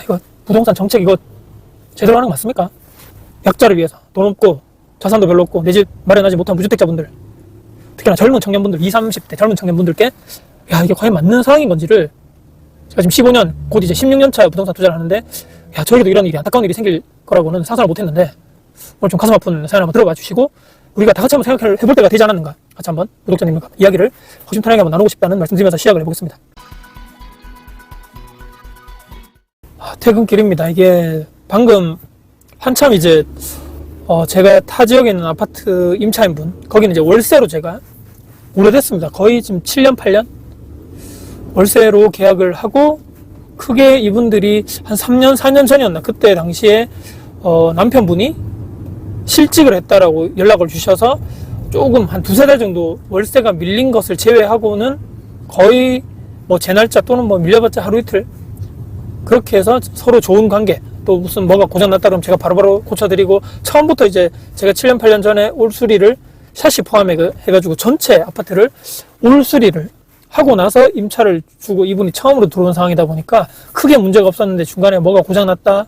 이거 부동산 정책 이거 제대로 하는 거 맞습니까? 약자를 위해서 돈 없고 자산도 별로 없고 내 집 마련하지 못한 무주택자분들, 특히나 젊은 청년분들, 20, 30대 젊은 청년분들께 야 이게 과연 맞는 상황인 건지를 제가 지금 15년 곧 이제 16년 차 부동산 투자를 하는데 야 저에게도 이런 일이, 안타까운 일이 생길 거라고는 상상을 못했는데 오늘 좀 가슴 아픈 사연 한번 들어봐 주시고 우리가 다 같이 한번 생각을 해볼 때가 되지 않았는가, 같이 한번 구독자님과 이야기를 허심탄회하게 한번 나누고 싶다는 말씀드리면서 시작을 해보겠습니다. 퇴근길입니다. 이게 방금 한참 이제 제가 타 지역에 있는 아파트 임차인분, 거기는 이제 월세로 제가 오래됐습니다. 거의 지금 7년 8년 월세로 계약을 하고, 크게 이분들이 한 3년 4년 전이었나, 그때 당시에 남편분이 실직을 했다라고 연락을 주셔서 조금 한 2-3달 정도 월세가 밀린 것을 제외하고는 거의 뭐 제 날짜 또는 뭐 밀려봤자 하루 이틀, 그렇게 해서 서로 좋은 관계, 또 무슨 뭐가 고장났다 그러면 제가 바로바로 고쳐드리고, 처음부터 이제 제가 7년 8년 전에 올수리를 샤시 포함해가지고 전체 아파트를 올수리를 하고 나서 임차를 주고 이분이 처음으로 들어온 상황이다 보니까 크게 문제가 없었는데 중간에 뭐가 고장났다,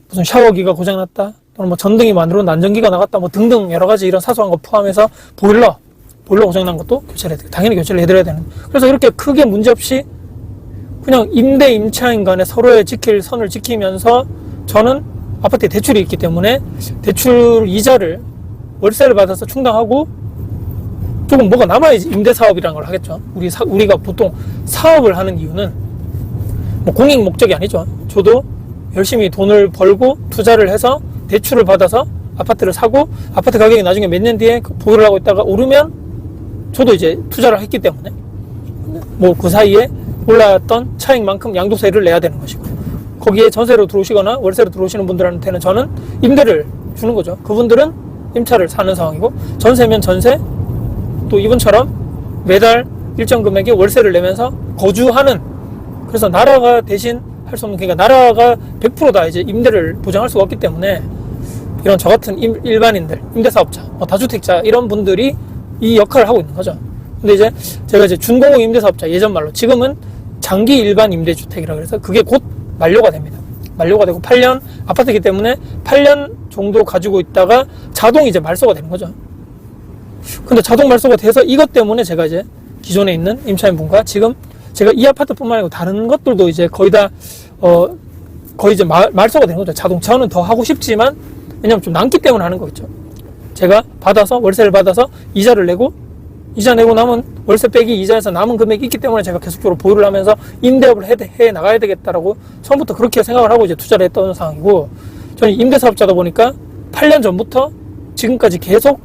무슨 샤워기가 고장났다, 또는 뭐 전등이 만들어 난전기가 나갔다, 뭐 등등 여러 가지 이런 사소한 거 포함해서 보일러 고장난 것도 교체를 해야 돼. 당연히 교체를 해드려야 되는. 그래서 이렇게 크게 문제 없이 그냥 임대 임차인 간에 서로의 지킬 선을 지키면서, 저는 아파트에 대출이 있기 때문에 대출 이자를 월세를 받아서 충당하고 조금 뭐가 남아야지 임대사업이라는 걸 하겠죠. 우리가 보통 사업을 하는 이유는 뭐 공익 목적이 아니죠. 저도 열심히 돈을 벌고 투자를 해서 대출을 받아서 아파트를 사고, 아파트 가격이 나중에 몇 년 뒤에 보유를 하고 있다가 오르면 저도 이제 투자를 했기 때문에 뭐 그 사이에 올랐던 차익만큼 양도세를 내야 되는 것이고, 거기에 전세로 들어오시거나 월세로 들어오시는 분들한테는 저는 임대를 주는 거죠. 그분들은 임차를 사는 상황이고, 전세면 전세, 또 이분처럼 매달 일정 금액의 월세를 내면서 거주하는, 그래서 나라가 대신 할 수 없는, 그러니까 나라가 100% 다 이제 임대를 보장할 수가 없기 때문에 이런 저 같은 일반인들, 임대사업자, 뭐 다주택자 이런 분들이 이 역할을 하고 있는 거죠. 근데 이제 제가 이제 준공업 임대사업자, 예전 말로 지금은 장기 일반 임대주택이라 그래서 그게 곧 만료가 됩니다. 만료가 되고 8년 아파트이기 때문에 8년 정도 가지고 있다가 자동 이제 말소가 되는 거죠. 근데 자동 말소가 돼서 이것 때문에 제가 이제 기존에 있는 임차인분과 지금 제가 이 아파트뿐만 아니고 다른 것들도 이제 거의 다 거의 이제 말소가 되는 거죠. 자동. 저는 더 하고 싶지만 왜냐면 좀 남기 때문에 하는 거겠죠. 제가 받아서 월세를 받아서 이자를 내고, 이자 내고 남은 월세 빼기 이자에서 남은 금액이 있기 때문에 제가 계속적으로 보유를 하면서 임대업을 해 나가야 되겠다라고 처음부터 그렇게 생각을 하고 이제 투자를 했던 상황이고, 저는 임대사업자다 보니까 8년 전부터 지금까지 계속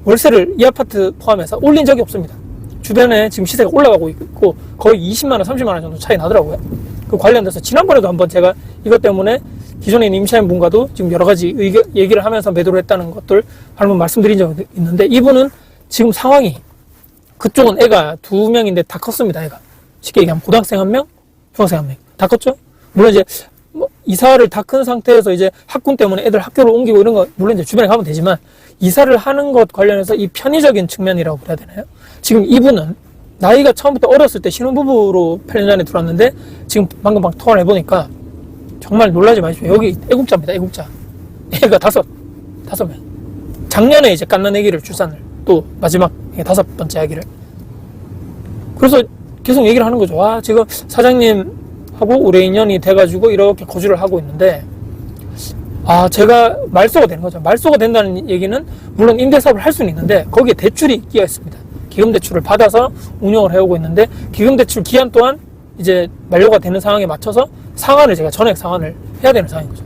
월세를 이 아파트 포함해서 올린 적이 없습니다. 주변에 지금 시세가 올라가고 있고 거의 20만원, 30만원 정도 차이 나더라고요. 그 관련돼서 지난번에도 한번 제가 이것 때문에 기존에 있는 임차인분과도 지금 여러 가지 얘기를 하면서 매도를 했다는 것들 한번 말씀드린 적이 있는데, 이분은 지금 상황이, 그쪽은 애가 2명인데 다 컸습니다. 애가 쉽게 얘기하면 고등학생 1명, 중학생 1명 다 컸죠. 물론 이제 뭐 이사를 다 큰 상태에서 이제 학군 때문에 애들 학교를 옮기고 이런 거 물론 이제 주변에 가면 되지만, 이사를 하는 것 관련해서 이 편의적인 측면이라고 그래야 되나요? 지금 이분은 나이가 처음부터 어렸을 때 신혼부부로 8년 전에 들어왔는데, 지금 방금 통화를 해보니까 정말 놀라지 마십시오. 여기 애국자입니다. 애국자. 애가 다섯 명. 작년에 이제 갓난 애기를 출산을, 또 마지막 5번째 아기를. 그래서 계속 얘기를 하는 거죠. 와, 지금 사장님하고 올해 2년이 돼가지고 이렇게 거주를 하고 있는데, 제가 말소가 되는 거죠. 말소가 된다는 얘기는 물론 임대사업을 할 수는 있는데 거기에 대출이 끼어 있습니다. 기금대출을 받아서 운영을 해오고 있는데, 기금대출 기한 또한 이제 만료가 되는 상황에 맞춰서 상환을, 제가 전액 상환을 해야 되는 상황인 거죠.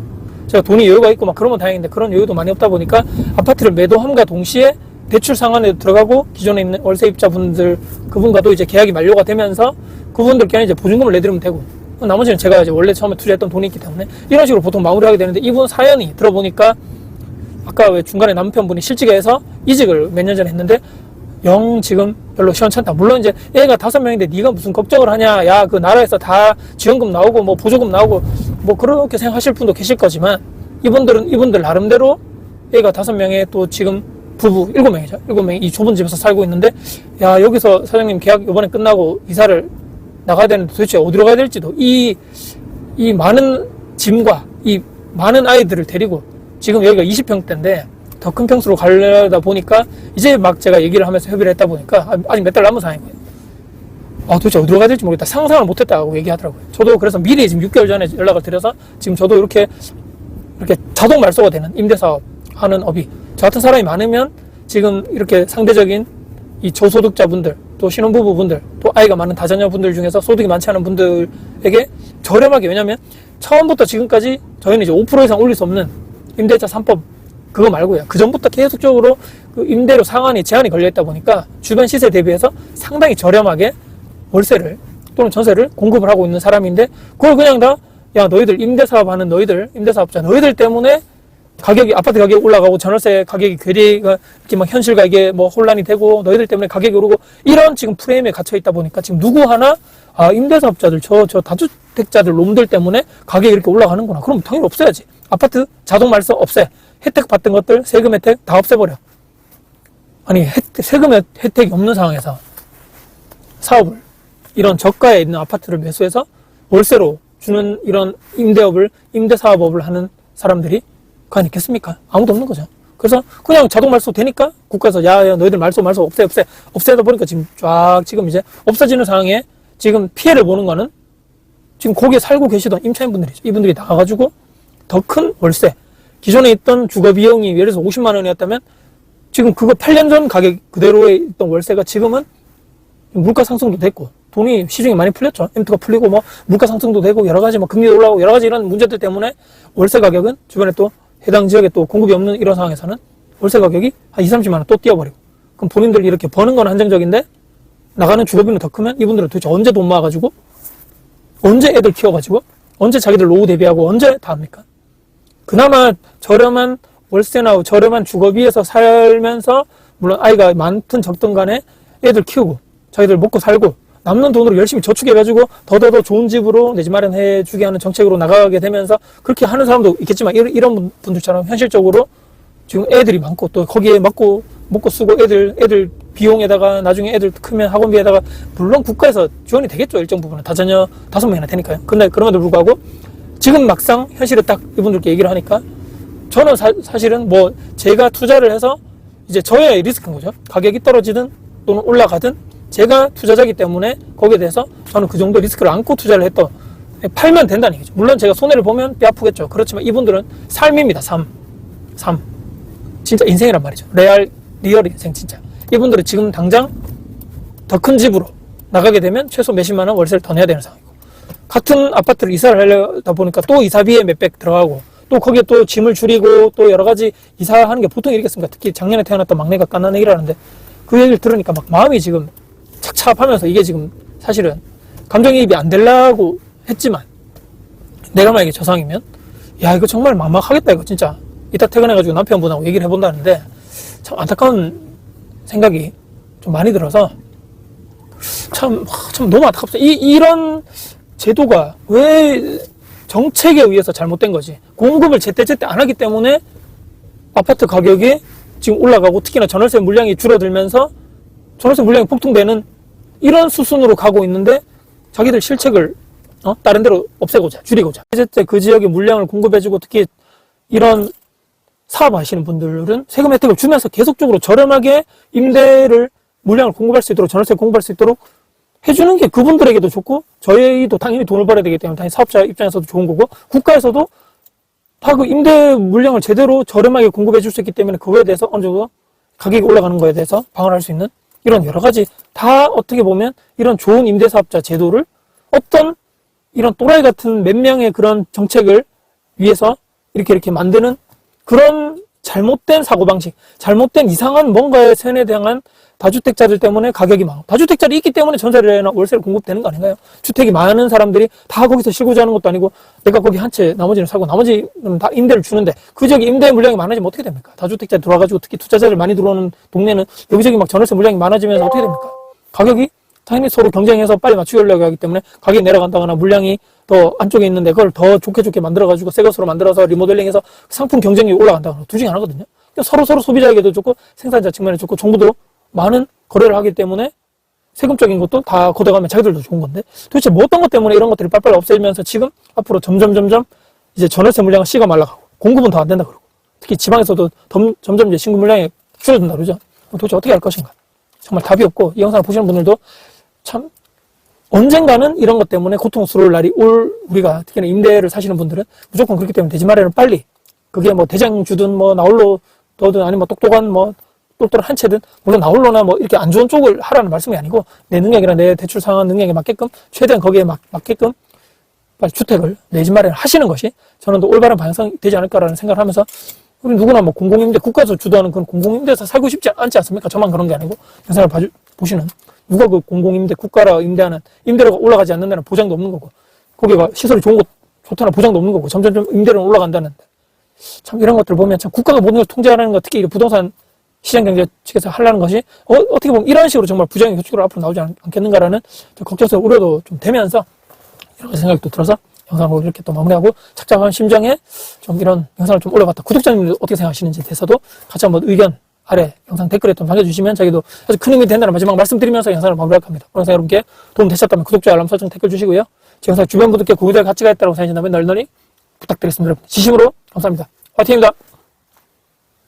제가 돈이 여유가 있고 막 그러면 다행인데 그런 여유도 많이 없다 보니까 아파트를 매도함과 동시에 대출 상환에도 들어가고, 기존에 있는 월세입자분들 그분과도 이제 계약이 만료가 되면서 그분들께는 이제 보증금을 내드리면 되고, 나머지는 제가 이제 원래 처음에 투자했던 돈이 있기 때문에 이런 식으로 보통 마무리하게 되는데, 이분 사연이 들어보니까 아까 왜 중간에 남편분이 실직해서 이직을 몇 년 전에 했는데 영 지금 별로 시원찮다. 물론 이제 애가 5명인데 네가 무슨 걱정을 하냐, 야 그 나라에서 다 지원금 나오고 뭐 보조금 나오고 뭐 그렇게 생각하실 분도 계실 거지만, 이분들 나름대로 애가 5명에 또 지금 부부 7명이죠. 7명이 이 좁은 집에서 살고 있는데, 야 여기서 사장님 계약 이번에 끝나고 이사를 나가야 되는데 도대체 어디로 가야 될지도, 이 많은 짐과 이 많은 아이들을 데리고 지금 여기가 20평대인데 더 큰 평수로 가려다 보니까 이제 막 제가 얘기를 하면서 협의를 했다 보니까 아직 몇 달 남은 상황인 거예요. 도대체 어디로 가야 될지 모르겠다. 상상을 못했다고 얘기하더라고요. 저도 그래서 미리 지금 6개월 전에 연락을 드려서 지금 저도 이렇게 자동 말소가 되는 임대사업 하는 업이 저 같은 사람이 많으면 지금 이렇게 상대적인 이 저소득자분들 또 신혼부부분들 또 아이가 많은 다자녀분들 중에서 소득이 많지 않은 분들에게 저렴하게, 왜냐면 처음부터 지금까지 저희는 이제 5% 이상 올릴 수 없는 임대차 3법 그거 말고요. 그 전부터 계속적으로 그 임대료 상한이 제한이 걸려있다 보니까 주변 시세 대비해서 상당히 저렴하게 월세를 또는 전세를 공급을 하고 있는 사람인데 그걸 그냥 다 야 너희들 임대사업 하는 너희들 임대사업자 너희들 때문에 가격이 아파트 가격이 올라가고 전월세 가격이 괴리가 이렇게 막 현실과 이게 뭐 혼란이 되고 너희들 때문에 가격이 오르고 이런 지금 프레임에 갇혀 있다 보니까 지금 누구 하나 임대사업자들 저 다주택자들 놈들 때문에 가격이 이렇게 올라가는구나. 그럼 당연히 없애야지. 아파트 자동 말소 없애. 혜택 받던 것들 세금 혜택 다 없애버려. 아니 세금 혜택이 없는 상황에서 사업을 이런 저가에 있는 아파트를 매수해서 월세로 주는 이런 임대사업업을 하는 사람들이 과연 있겠습니까? 아무도 없는 거죠. 그래서 그냥 자동 말소 되니까 국가에서 야 너희들 말소 없애다 보니까 지금 쫙 지금 이제 없어지는 상황에 지금 피해를 보는 거는 지금 거기에 살고 계시던 임차인분들이죠. 이분들이 나가가지고 더 큰 월세, 기존에 있던 주거 비용이 예를 들어서 50만 원이었다면 지금 그거 8년 전 가격 그대로에 있던 월세가 지금은 물가 상승도 됐고 돈이 시중에 많이 풀렸죠. M2가 풀리고 뭐 물가 상승도 되고 여러 가지 뭐 금리도 올라가고 여러 가지 이런 문제들 때문에 월세 가격은 주변에 또 해당 지역에 또 공급이 없는 이런 상황에서는 월세 가격이 한 20, 30만 원 또 뛰어버리고 그럼 본인들이 이렇게 버는 건 한정적인데 나가는 주거비는 더 크면 이분들은 도대체 언제 돈 모아가지고 언제 애들 키워가지고 언제 자기들 노후 대비하고 언제 다 합니까? 그나마 저렴한 월세나 저렴한 주거비에서 살면서 물론 아이가 많든 적든 간에 애들 키우고 자기들 먹고 살고 남는 돈으로 열심히 저축해가지고 더더더 좋은 집으로 내 집 마련해주게 하는 정책으로 나가게 되면서 그렇게 하는 사람도 있겠지만 이런 분들처럼 현실적으로 지금 애들이 많고 또 거기에 먹고 쓰고 애들 비용에다가 나중에 애들 크면 학원비에다가 물론 국가에서 지원이 되겠죠. 일정 부분은 다자녀 5명이나 되니까요. 근데 그럼에도 불구하고 지금 막상 현실에 딱 이분들께 얘기를 하니까 저는 사실은 뭐 제가 투자를 해서 이제 저의 리스크인 거죠. 가격이 떨어지든 또는 올라가든 제가 투자자이기 때문에 거기에 대해서 저는 그 정도 리스크를 안고 투자를 했던 팔면 된다는 얘기죠. 물론 제가 손해를 보면 뼈 아프겠죠. 그렇지만 이분들은 삶입니다. 삶 진짜 인생이란 말이죠. 리얼 인생 진짜. 이분들은 지금 당장 더 큰 집으로 나가게 되면 최소 몇십만 원 월세를 더 내야 되는 상황이고 같은 아파트를 이사를 하려다 보니까 또 이사비에 몇백 들어가고 또 거기에 또 짐을 줄이고 또 여러 가지 이사하는 게 보통 일이겠습니까? 특히 작년에 태어났던 막내가 깐난 얘기를 하는데 그 얘기를 들으니까 막 마음이 지금 착잡하면서 이게 지금 사실은 감정이입이 안 되려고 했지만 내가 만약에 저 상황이면 야 이거 정말 막막하겠다 이거 진짜 이따 퇴근해가지고 남편분하고 얘기를 해본다는데 참 안타까운 생각이 좀 많이 들어서 참 너무 안타깝다. 이런 제도가 왜 정책에 의해서 잘못된 거지 공급을 제때 안 하기 때문에 아파트 가격이 지금 올라가고 특히나 전월세 물량이 줄어들면서 전월세 물량이 폭등되는 이런 수순으로 가고 있는데 자기들 실책을 다른 데로 없애고자 줄이고자 제때 그 지역에 물량을 공급해주고 특히 이런 사업하시는 분들은 세금 혜택을 주면서 계속적으로 저렴하게 임대를 물량을 공급할 수 있도록 전월세 공급할 수 있도록 해주는 게 그분들에게도 좋고 저희도 당연히 돈을 벌어야 되기 때문에 당연히 사업자 입장에서도 좋은 거고 국가에서도 다 그 임대 물량을 제대로 저렴하게 공급해 줄 수 있기 때문에 그거에 대해서 어느 정도 가격이 올라가는 거에 대해서 방어할 수 있는 이런 여러 가지 다 어떻게 보면 이런 좋은 임대사업자 제도를 어떤 이런 또라이 같은 몇 명의 그런 정책을 위해서 이렇게 만드는 그런 잘못된 사고방식, 잘못된 이상한 뭔가에 세뇌당한 다주택자들 때문에 가격이 많고 다주택자들이 있기 때문에 전세나 월세를 공급되는 거 아닌가요? 주택이 많은 사람들이 다 거기서 쉬고자 하는 것도 아니고 내가 거기 한 채 나머지는 사고 나머지는 다 임대를 주는데 그 지역에 임대 물량이 많아지면 어떻게 됩니까? 다주택자 들어와가지고 특히 투자자들 많이 들어오는 동네는 여기저기 막 전월세 물량이 많아지면서 어떻게 됩니까? 가격이 당연히 서로 경쟁해서 빨리 맞추려고 하기 때문에 가격이 내려간다거나 물량이 더 안쪽에 있는데 그걸 더 좋게 만들어가지고 새 것으로 만들어서 리모델링해서 상품 경쟁력이 올라간다거나 둘 중에 하나거든요. 서로 소비자에게도 좋고 생산자 측면에 좋고 정부도 많은 거래를 하기 때문에 세금적인 것도 다 걷어가면 자기들도 좋은 건데 도대체 뭐 어떤 것 때문에 이런 것들이 빨빨 없어지면서 지금 앞으로 점점 이제 전월세 물량은 씨가 말라가고 공급은 더 안 된다 그러고 특히 지방에서도 점점 이제 신규 물량이 줄어든다 그러죠. 도대체 어떻게 할 것인가? 정말 답이 없고 이 영상을 보시는 분들도 참 언젠가는 이런 것 때문에 고통스러울 날이 우리가 특히나 임대를 사시는 분들은 무조건 그렇기 때문에 되지 말아요. 빨리 그게 뭐 대장주든 뭐 나홀로 너든 아니면 뭐 똑똑한 뭐 똘똘한 한 채든 물론 나홀로나 뭐 이렇게 안 좋은 쪽을 하라는 말씀이 아니고 내 능력이나 내 대출 상황 능력에 맞게끔 최대한 거기에 맞게끔 빨리 주택을 내 집 마련을 하시는 것이 저는 더 올바른 방향성이 되지 않을까라는 생각을 하면서 우리 누구나 뭐 공공임대 국가에서 주도하는 그런 공공임대에서 살고 싶지 않지 않습니까? 저만 그런 게 아니고 영상을 보시는 누가 그 공공임대 국가라 임대하는 임대료가 올라가지 않는다는 보장도 없는 거고 거기가 시설이 좋은 곳 좋다는 보장도 없는 거고 점점 임대료는 올라간다는데 참 이런 것들 보면 참 국가가 모든 걸 통제하는 것 특히 부동산 시장 경제 측에서 하려는 것이 어떻게 보면 이런 식으로 정말 부정의 효과로 앞으로 나오지 않겠는가라는 걱정스러운 우려도 좀 되면서 이런 생각이 또 들어서 영상을 이렇게 또 마무리하고 착잡한 심정에 좀 이런 영상을 좀 올려봤다. 구독자님들 어떻게 생각하시는지 대해서도 같이 한번 의견 아래 영상 댓글에 좀 남겨주시면 저희도 아주 큰 힘이 된다는 마지막 말씀드리면서 영상을 마무리할 겁니다. 영상 여러분께 도움 되셨다면 구독자 알람 설정 댓글 주시고요. 제 영상 주변 분들께 공유될 가치가 있다고 생각하신다면 널널히 부탁드리겠습니다. 여러분 진심으로 감사합니다. 화이팅입니다.